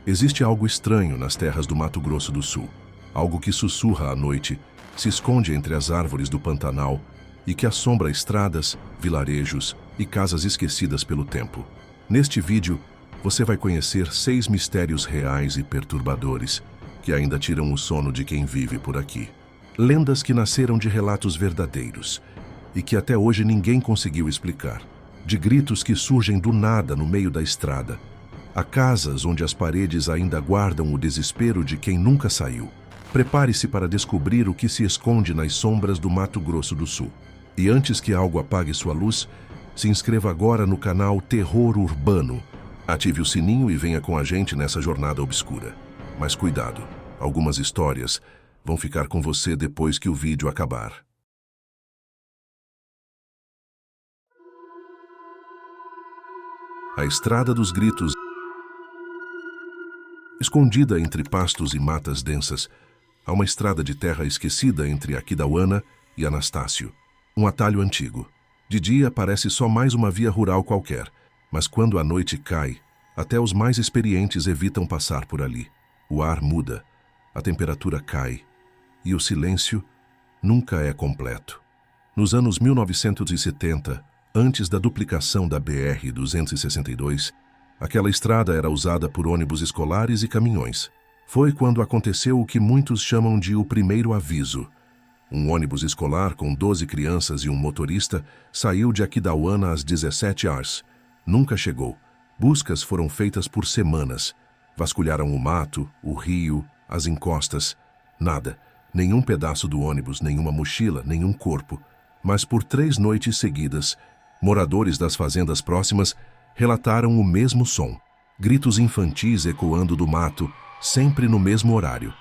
Existe algo estranho nas terras do Mato Grosso do Sul. Algo que sussurra à noite, se esconde entre as árvores do Pantanal e que assombra estradas, vilarejos e casas esquecidas pelo tempo. Neste vídeo, você vai conhecer 6 mistérios reais e perturbadores que ainda tiram o sono de quem vive por aqui. Lendas que nasceram de relatos verdadeiros e que até hoje ninguém conseguiu explicar. De gritos que surgem do nada no meio da estrada. Há casas onde as paredes ainda guardam o desespero de quem nunca saiu. Prepare-se para descobrir o que se esconde nas sombras do Mato Grosso do Sul. E antes que algo apague sua luz, se inscreva agora no canal Terror Urbano. Ative o sininho e venha com a gente nessa jornada obscura. Mas cuidado, algumas histórias vão ficar com você depois que o vídeo acabar. A Estrada dos Gritos. Escondida entre pastos e matas densas, há uma estrada de terra esquecida entre Aquidauana e Anastácio. Um atalho antigo. De dia parece só mais uma via rural qualquer, mas quando a noite cai, até os mais experientes evitam passar por ali. O ar muda, a temperatura cai, e o silêncio nunca é completo. Nos anos 1970, antes da duplicação da BR-262, aquela estrada era usada por ônibus escolares e caminhões. Foi quando aconteceu o que muitos chamam de o primeiro aviso. Um ônibus escolar com 12 crianças e um motorista saiu de Aquidauana às 17 horas. Nunca chegou. Buscas foram feitas por semanas. Vasculharam o mato, o rio, as encostas. Nada. Nenhum pedaço do ônibus, nenhuma mochila, nenhum corpo. Mas por 3 noites seguidas, moradores das fazendas próximas relataram o mesmo som. Gritos infantis ecoando do mato, sempre no mesmo horário.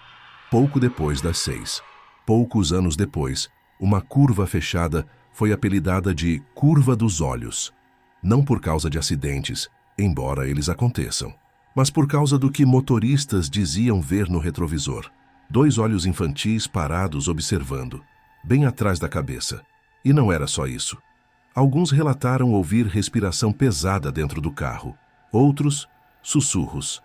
Pouco depois das 6. Poucos anos depois, uma curva fechada foi apelidada de Curva dos Olhos. Não por causa de acidentes, embora eles aconteçam, mas por causa do que motoristas diziam ver no retrovisor. 2 olhos infantis parados observando, bem atrás da cabeça. E não era só isso. Alguns relataram ouvir respiração pesada dentro do carro. Outros, sussurros.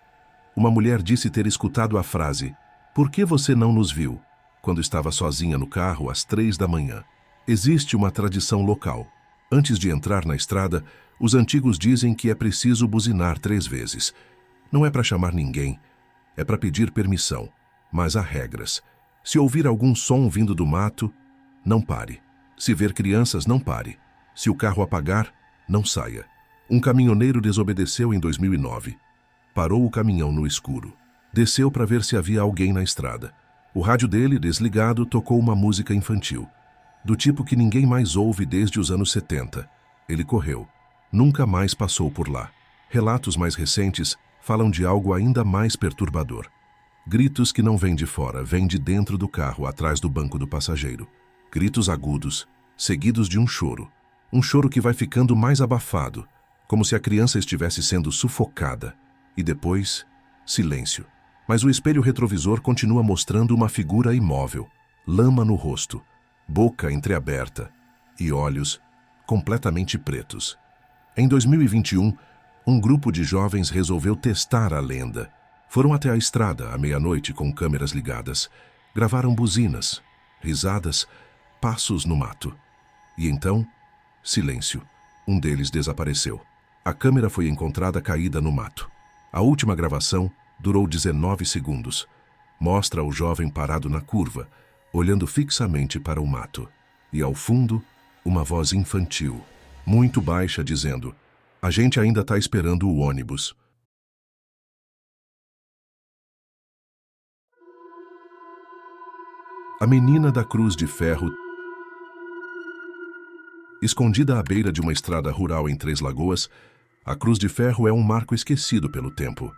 Uma mulher disse ter escutado a frase: "Por que você não nos viu?", quando estava sozinha no carro às 3 da manhã. Existe uma tradição local. Antes de entrar na estrada, os antigos dizem que é preciso buzinar 3 vezes. Não é para chamar ninguém, é para pedir permissão. Mas há regras. Se ouvir algum som vindo do mato, não pare. Se ver crianças, não pare. Se o carro apagar, não saia. Um caminhoneiro desobedeceu em 2009. Parou o caminhão no escuro. Desceu para ver se havia alguém na estrada. O rádio dele, desligado, tocou uma música infantil. Do tipo que ninguém mais ouve desde os anos 70. Ele correu. Nunca mais passou por lá. Relatos mais recentes falam de algo ainda mais perturbador. Gritos que não vêm de fora, vêm de dentro do carro, atrás do banco do passageiro. Gritos agudos, seguidos de um choro. Um choro que vai ficando mais abafado, como se a criança estivesse sendo sufocada. E depois, silêncio. Mas o espelho retrovisor continua mostrando uma figura imóvel, lama no rosto, boca entreaberta e olhos completamente pretos. Em 2021, um grupo de jovens resolveu testar a lenda. Foram até a estrada à meia-noite com câmeras ligadas. Gravaram buzinas, risadas, passos no mato. E então, silêncio. Um deles desapareceu. A câmera foi encontrada caída no mato. A última gravação durou 19 segundos. Mostra o jovem parado na curva, olhando fixamente para o mato. E ao fundo, uma voz infantil, muito baixa, dizendo: "A gente ainda está esperando o ônibus." A menina da Cruz de Ferro. Escondida à beira de uma estrada rural em 3 Lagoas, a Cruz de Ferro é um marco esquecido pelo tempo.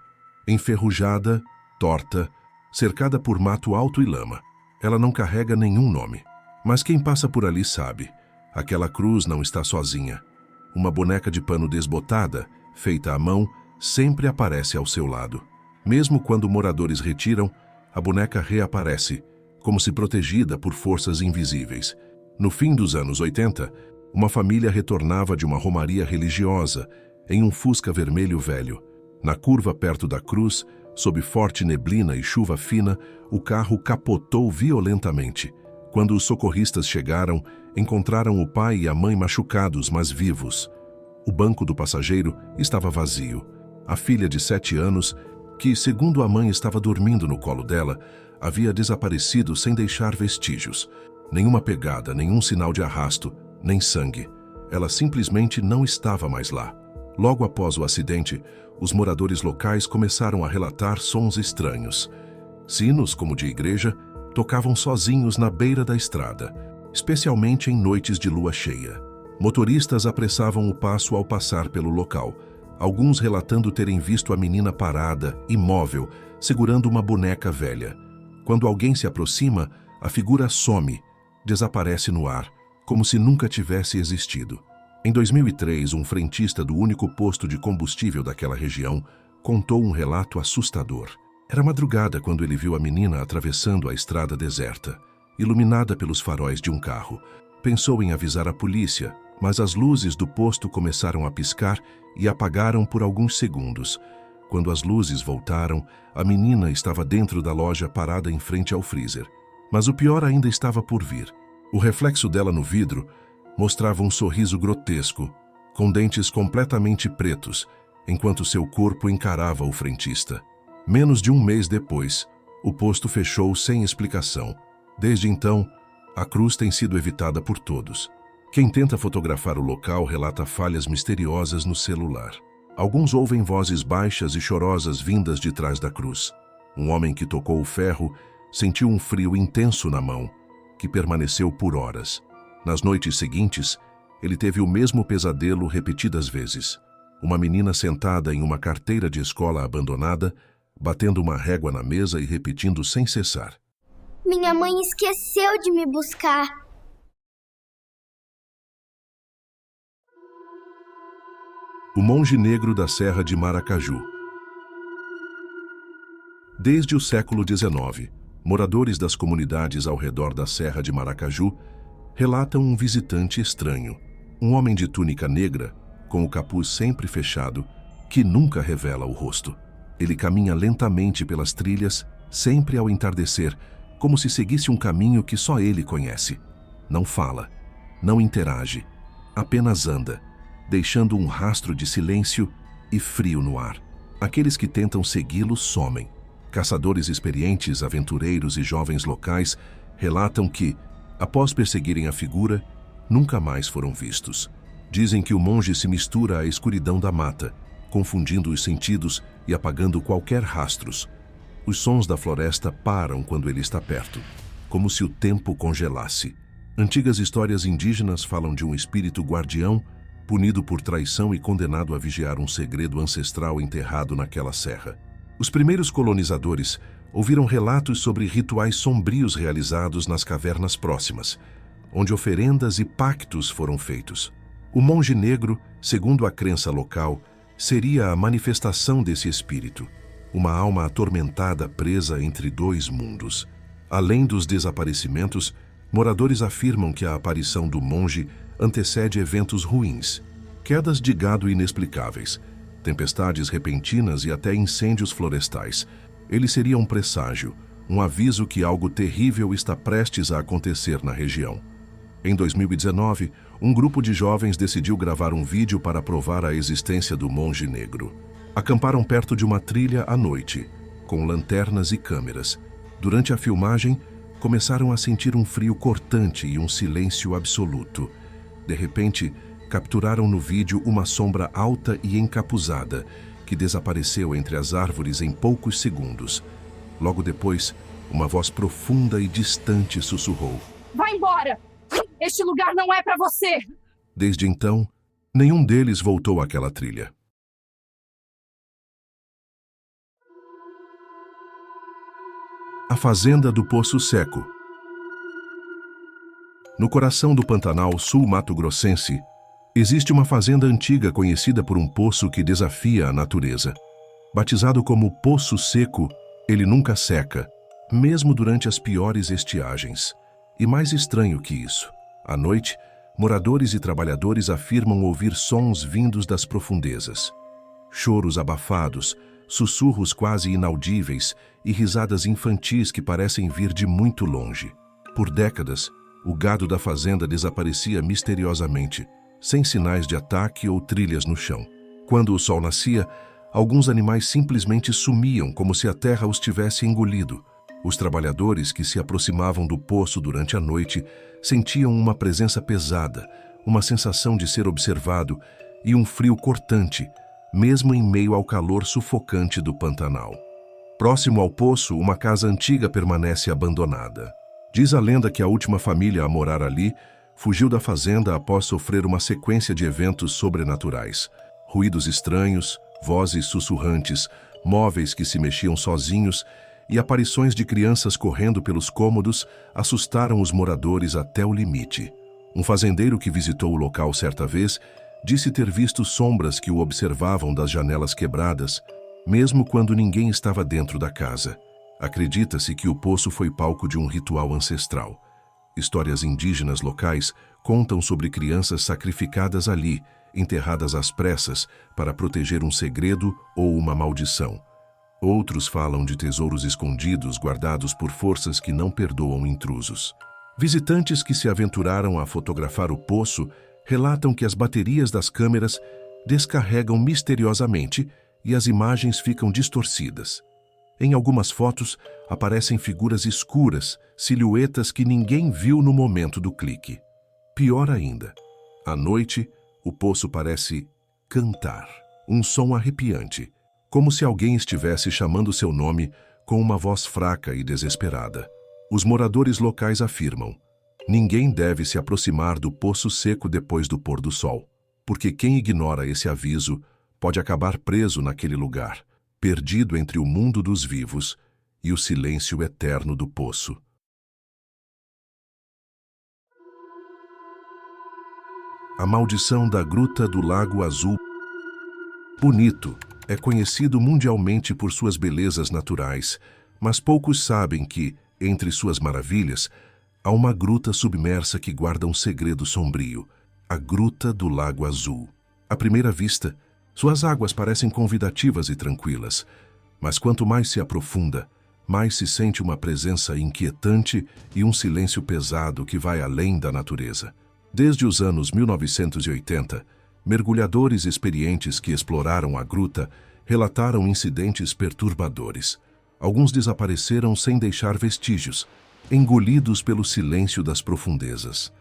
Enferrujada, torta, cercada por mato alto e lama. Ela não carrega nenhum nome. Mas quem passa por ali sabe. Aquela cruz não está sozinha. Uma boneca de pano desbotada, feita à mão, sempre aparece ao seu lado. Mesmo quando moradores retiram, a boneca reaparece, como se protegida por forças invisíveis. No fim dos anos 80, uma família retornava de uma romaria religiosa em um Fusca vermelho velho. Na curva perto da cruz, Sob forte neblina e chuva fina, o carro capotou violentamente. Quando os socorristas chegaram, encontraram o pai e a mãe machucados, mas vivos. O banco do passageiro estava vazio. A filha de 7 anos, que, segundo a mãe, estava dormindo no colo dela, havia desaparecido sem deixar vestígios. Nenhuma pegada, nenhum sinal de arrasto, nem sangue. Ela simplesmente não estava mais lá. Logo após o acidente, os moradores locais começaram a relatar sons estranhos. Sinos, como de igreja, tocavam sozinhos na beira da estrada, especialmente em noites de lua cheia. Motoristas apressavam o passo ao passar pelo local, alguns relatando terem visto a menina parada, imóvel, segurando uma boneca velha. Quando alguém se aproxima, a figura some, desaparece no ar, como se nunca tivesse existido. Em 2003, um frentista do único posto de combustível daquela região contou um relato assustador. Era madrugada quando ele viu a menina atravessando a estrada deserta, iluminada pelos faróis de um carro. Pensou em avisar a polícia, mas as luzes do posto começaram a piscar e apagaram por alguns segundos. Quando as luzes voltaram, a menina estava dentro da loja parada em frente ao freezer. Mas o pior ainda estava por vir. O reflexo dela no vidro mostrava um sorriso grotesco, com dentes completamente pretos, enquanto seu corpo encarava o frentista. Menos de um mês depois, o posto fechou sem explicação. Desde então, a cruz tem sido evitada por todos. Quem tenta fotografar o local relata falhas misteriosas no celular. Alguns ouvem vozes baixas e chorosas vindas de trás da cruz. Um homem que tocou o ferro sentiu um frio intenso na mão, que permaneceu por horas. Nas noites seguintes, ele teve o mesmo pesadelo repetidas vezes. Uma menina sentada em uma carteira de escola abandonada, batendo uma régua na mesa e repetindo sem cessar: Minha mãe esqueceu de me buscar. O monge negro da Serra de Maracaju. Desde o século XIX, moradores das comunidades ao redor da Serra de Maracaju relatam um visitante estranho, um homem de túnica negra, com o capuz sempre fechado, que nunca revela o rosto. Ele caminha lentamente pelas trilhas, sempre ao entardecer, como se seguisse um caminho que só ele conhece. Não fala, não interage, apenas anda, deixando um rastro de silêncio e frio no ar. Aqueles que tentam segui-lo somem. Caçadores experientes, aventureiros e jovens locais relatam que, após perseguirem a figura, nunca mais foram vistos. Dizem que o monge se mistura à escuridão da mata, confundindo os sentidos e apagando qualquer rastros. Os sons da floresta param quando ele está perto, como se o tempo congelasse. Antigas histórias indígenas falam de um espírito guardião, punido por traição e condenado a vigiar um segredo ancestral enterrado naquela serra. Os primeiros colonizadores ouviram relatos sobre rituais sombrios realizados nas cavernas próximas, onde oferendas e pactos foram feitos. O monge negro, segundo a crença local, seria a manifestação desse espírito, uma alma atormentada presa entre dois mundos. Além dos desaparecimentos, moradores afirmam que a aparição do monge antecede eventos ruins, quedas de gado inexplicáveis, tempestades repentinas e até incêndios florestais. Ele seria um presságio, um aviso que algo terrível está prestes a acontecer na região. Em 2019, um grupo de jovens decidiu gravar um vídeo para provar a existência do monge negro. Acamparam perto de uma trilha à noite, com lanternas e câmeras. Durante a filmagem, começaram a sentir um frio cortante e um silêncio absoluto. De repente, capturaram no vídeo uma sombra alta e encapuzada, que desapareceu entre as árvores em poucos segundos. Logo depois, uma voz profunda e distante sussurrou: Vai embora! Este lugar não é para você! Desde então, nenhum deles voltou àquela trilha. A Fazenda do Poço Seco. No coração do Pantanal sul-mato-grossense, existe uma fazenda antiga conhecida por um poço que desafia a natureza. Batizado como Poço Seco, ele nunca seca, mesmo durante as piores estiagens. E mais estranho que isso, à noite, moradores e trabalhadores afirmam ouvir sons vindos das profundezas. Choros abafados, sussurros quase inaudíveis e risadas infantis que parecem vir de muito longe. Por décadas, o gado da fazenda desaparecia misteriosamente, sem sinais de ataque ou trilhas no chão. Quando o sol nascia, alguns animais simplesmente sumiam como se a terra os tivesse engolido. Os trabalhadores que se aproximavam do poço durante a noite sentiam uma presença pesada, uma sensação de ser observado e um frio cortante, mesmo em meio ao calor sufocante do Pantanal. Próximo ao poço, uma casa antiga permanece abandonada. Diz a lenda que a última família a morar ali fugiu da fazenda após sofrer uma sequência de eventos sobrenaturais. Ruídos estranhos, vozes sussurrantes, móveis que se mexiam sozinhos e aparições de crianças correndo pelos cômodos assustaram os moradores até o limite. Um fazendeiro que visitou o local certa vez disse ter visto sombras que o observavam das janelas quebradas, mesmo quando ninguém estava dentro da casa. Acredita-se que o poço foi palco de um ritual ancestral. Histórias indígenas locais contam sobre crianças sacrificadas ali, enterradas às pressas para proteger um segredo ou uma maldição. Outros falam de tesouros escondidos guardados por forças que não perdoam intrusos. Visitantes que se aventuraram a fotografar o poço relatam que as baterias das câmeras descarregam misteriosamente e as imagens ficam distorcidas. Em algumas fotos, aparecem figuras escuras, silhuetas que ninguém viu no momento do clique. Pior ainda, à noite, o poço parece cantar, um som arrepiante, como se alguém estivesse chamando seu nome com uma voz fraca e desesperada. Os moradores locais afirmam: ninguém deve se aproximar do poço seco depois do pôr do sol, porque quem ignora esse aviso pode acabar preso naquele lugar, perdido entre o mundo dos vivos e o silêncio eterno do poço. A maldição da Gruta do Lago Azul. Bonito é conhecido mundialmente por suas belezas naturais, mas poucos sabem que, entre suas maravilhas, há uma gruta submersa que guarda um segredo sombrio, a Gruta do Lago Azul. À primeira vista, suas águas parecem convidativas e tranquilas, mas quanto mais se aprofunda, mais se sente uma presença inquietante e um silêncio pesado que vai além da natureza. Desde os anos 1980, mergulhadores experientes que exploraram a gruta relataram incidentes perturbadores. Alguns desapareceram sem deixar vestígios, engolidos pelo silêncio das profundezas.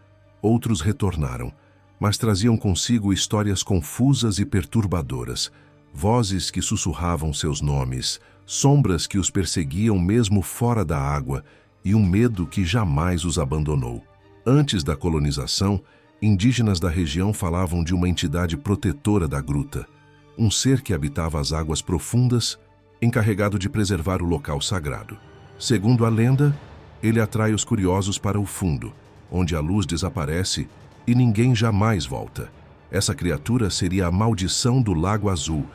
Outros retornaram, mas traziam consigo histórias confusas e perturbadoras, vozes que sussurravam seus nomes, sombras que os perseguiam mesmo fora da água e um medo que jamais os abandonou. Antes da colonização, indígenas da região falavam de uma entidade protetora da gruta, um ser que habitava as águas profundas, encarregado de preservar o local sagrado. Segundo a lenda, ele atrai os curiosos para o fundo, onde a luz desaparece e ninguém jamais volta. Essa criatura seria a maldição do Lago Azul,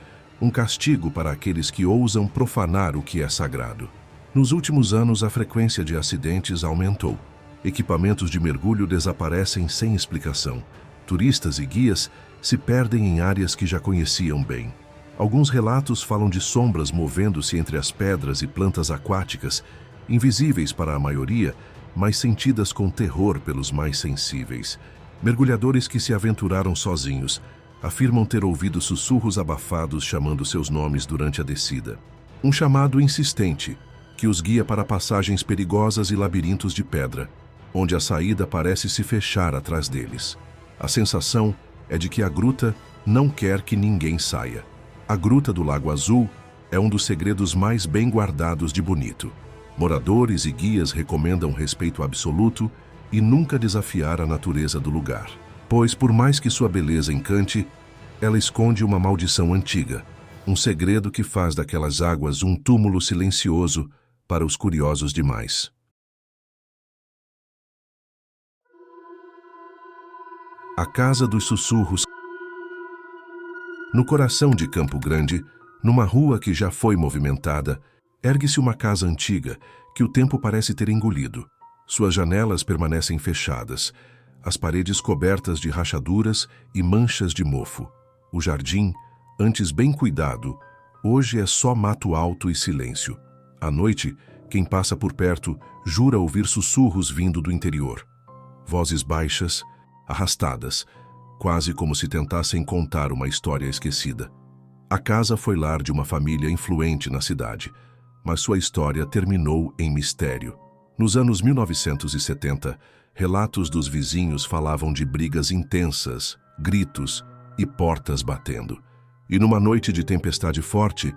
um castigo para aqueles que ousam profanar o que é sagrado. Nos últimos anos, a frequência de acidentes aumentou. Equipamentos de mergulho desaparecem sem explicação. Turistas e guias se perdem em áreas que já conheciam bem. Alguns relatos falam de sombras movendo-se entre as pedras e plantas aquáticas, invisíveis para a maioria, mas sentidas com terror pelos mais sensíveis. Mergulhadores que se aventuraram sozinhos afirmam ter ouvido sussurros abafados chamando seus nomes durante a descida. Um chamado insistente que os guia para passagens perigosas e labirintos de pedra, onde a saída parece se fechar atrás deles. A sensação é de que a gruta não quer que ninguém saia. A Gruta do Lago Azul é um dos segredos mais bem guardados de Bonito. Moradores e guias recomendam respeito absoluto e nunca desafiar a natureza do lugar, pois, por mais que sua beleza encante, ela esconde uma maldição antiga, um segredo que faz daquelas águas um túmulo silencioso para os curiosos demais. A Casa dos Sussurros. No coração de Campo Grande, numa rua que já foi movimentada, ergue-se uma casa antiga que o tempo parece ter engolido. Suas janelas permanecem fechadas, as paredes cobertas de rachaduras e manchas de mofo. O jardim, antes bem cuidado, Hoje é só mato alto e silêncio. À noite, quem passa por perto jura ouvir sussurros vindo do interior. Vozes baixas, arrastadas, quase como se tentassem contar uma história esquecida. A casa foi lar de uma família influente na cidade, mas sua história terminou em mistério. Nos anos 1970, relatos dos vizinhos falavam de brigas intensas, gritos e portas batendo. E numa noite de tempestade forte,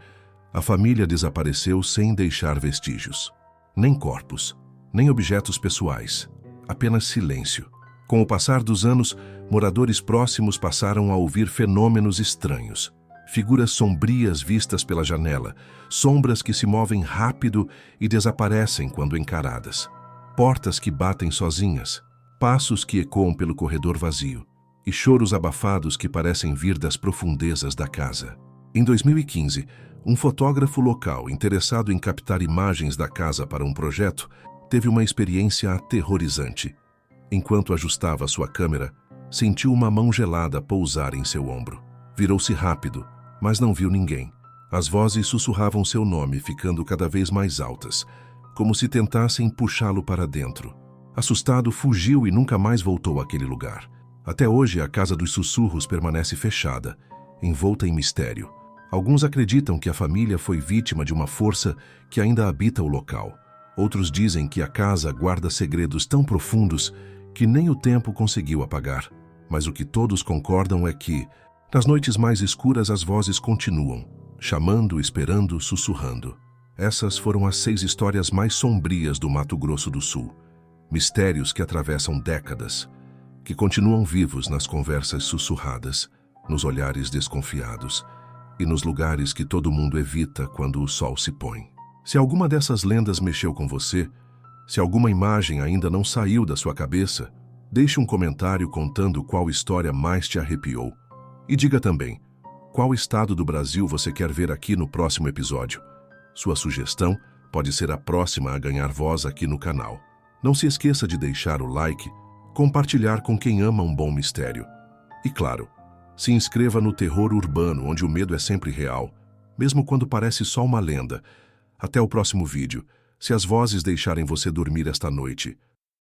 a família desapareceu sem deixar vestígios. Nem corpos, nem objetos pessoais, apenas silêncio. Com o passar dos anos, moradores próximos passaram a ouvir fenômenos estranhos. Figuras sombrias vistas pela janela, sombras que se movem rápido e desaparecem quando encaradas. Portas que batem sozinhas, passos que ecoam pelo corredor vazio e choros abafados que parecem vir das profundezas da casa. Em 2015, um fotógrafo local interessado em captar imagens da casa para um projeto teve uma experiência aterrorizante. Enquanto ajustava sua câmera, sentiu uma mão gelada pousar em seu ombro. Virou-se rápido, mas não viu ninguém. As vozes sussurravam seu nome, ficando cada vez mais altas, como se tentassem puxá-lo para dentro. Assustado, fugiu e nunca mais voltou àquele lugar. Até hoje, a Casa dos Sussurros permanece fechada, envolta em mistério. Alguns acreditam que a família foi vítima de uma força que ainda habita o local. Outros dizem que a casa guarda segredos tão profundos que nem o tempo conseguiu apagar. Mas o que todos concordam é que, nas noites mais escuras, as vozes continuam, chamando, esperando, sussurrando. Essas foram as 6 histórias mais sombrias do Mato Grosso do Sul. Mistérios que atravessam décadas, que continuam vivos nas conversas sussurradas, nos olhares desconfiados e nos lugares que todo mundo evita quando o sol se põe. Se alguma dessas lendas mexeu com você, se alguma imagem ainda não saiu da sua cabeça, deixe um comentário contando qual história mais te arrepiou. E diga também, qual estado do Brasil você quer ver aqui no próximo episódio? Sua sugestão pode ser a próxima a ganhar voz aqui no canal. Não se esqueça de deixar o like, compartilhar com quem ama um bom mistério. E claro, se inscreva no Terror Urbano, onde o medo é sempre real, mesmo quando parece só uma lenda. Até o próximo vídeo. Se as vozes deixarem você dormir esta noite,